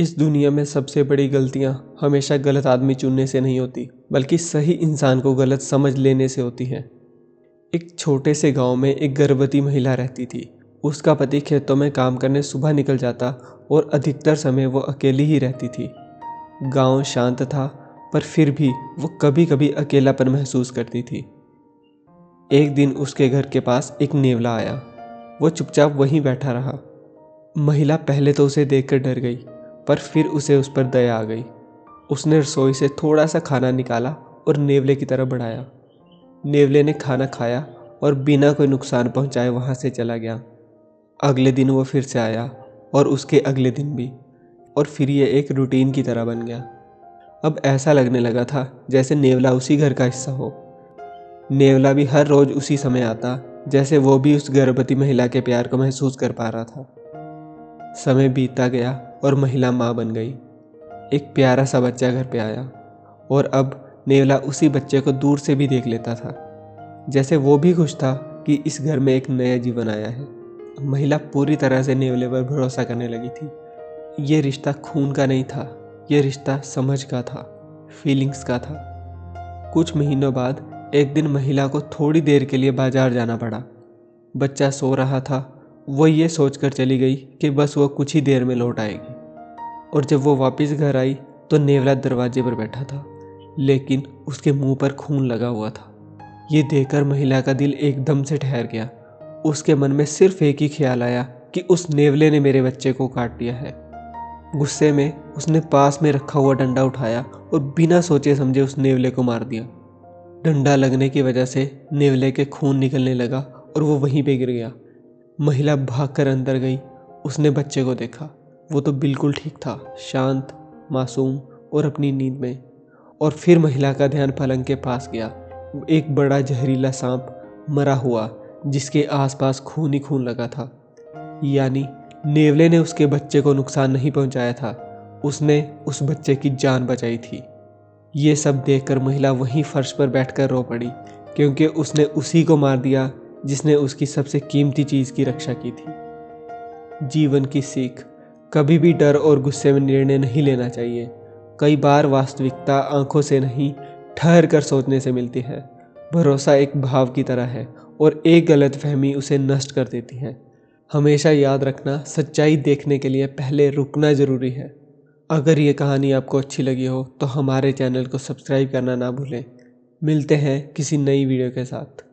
इस दुनिया में सबसे बड़ी गलतियां हमेशा गलत आदमी चुनने से नहीं होती, बल्कि सही इंसान को गलत समझ लेने से होती हैं। एक छोटे से गांव में एक गर्भवती महिला रहती थी। उसका पति खेतों में काम करने सुबह निकल जाता और अधिकतर समय वो अकेली ही रहती थी। गांव शांत था, पर फिर भी वो कभी कभी अकेलापन महसूस करती थी। एक दिन उसके घर के पास एक नेवला आया। वो चुपचाप वहीं बैठा रहा। महिला पहले तो उसे देखकर डर गई, पर फिर उसे उस पर दया आ गई। उसने रसोई से थोड़ा सा खाना निकाला और नेवले की तरफ बढ़ाया। नेवले ने खाना खाया और बिना कोई नुकसान पहुंचाए वहां से चला गया। अगले दिन वो फिर से आया और उसके अगले दिन भी, और फिर ये एक रूटीन की तरह बन गया। अब ऐसा लगने लगा था जैसे नेवला उसी घर का हिस्सा हो। नेवला भी हर रोज उसी समय आता, जैसे वो भी उस गर्भवती महिला के प्यार को महसूस कर पा रहा था। समय बीतता गया और महिला माँ बन गई। एक प्यारा सा बच्चा घर पे आया और अब नेवला उसी बच्चे को दूर से भी देख लेता था, जैसे वो भी खुश था कि इस घर में एक नया जीवन आया है। महिला पूरी तरह से नेवले पर भरोसा करने लगी थी। ये रिश्ता खून का नहीं था, ये रिश्ता समझ का था, फीलिंग्स का था। कुछ महीनों बाद एक दिन महिला को थोड़ी देर के लिए बाजार जाना पड़ा। बच्चा सो रहा था। वो ये सोचकर चली गई कि बस वो कुछ ही देर में लौट आएगी। और जब वो वापस घर आई तो नेवला दरवाजे पर बैठा था, लेकिन उसके मुंह पर खून लगा हुआ था। ये देखकर महिला का दिल एकदम से ठहर गया। उसके मन में सिर्फ एक ही ख्याल आया कि उस नेवले ने मेरे बच्चे को काट दिया है। गुस्से में उसने पास में रखा हुआ डंडा उठाया और बिना सोचे समझे उस नेवले को मार दिया। डंडा लगने की वजह से नेवले के खून निकलने लगा और वो वहीं पे गिर गया। महिला भागकर अंदर गई। उसने बच्चे को देखा। वो तो बिल्कुल ठीक था, शांत, मासूम और अपनी नींद में। और फिर महिला का ध्यान पलंग के पास गया। एक बड़ा जहरीला सांप मरा हुआ, जिसके आसपास खून ही खून लगा था। यानी नेवले ने उसके बच्चे को नुकसान नहीं पहुंचाया था, उसने उस बच्चे की जान बचाई थी। ये सब देखकर महिला वहीं फर्श पर बैठकर रो पड़ी, क्योंकि उसने उसी को मार दिया जिसने उसकी सबसे कीमती चीज की रक्षा की थी। जीवन की सीख, कभी भी डर और गुस्से में निर्णय नहीं लेना चाहिए। कई बार वास्तविकता आंखों से नहीं, ठहर कर सोचने से मिलती है। भरोसा एक भाव की तरह है और एक गलतफहमी उसे नष्ट कर देती है। हमेशा याद रखना, सच्चाई देखने के लिए पहले रुकना जरूरी है। अगर ये कहानी आपको अच्छी लगी हो तो हमारे चैनल को सब्सक्राइब करना ना भूलें। मिलते हैं किसी नई वीडियो के साथ।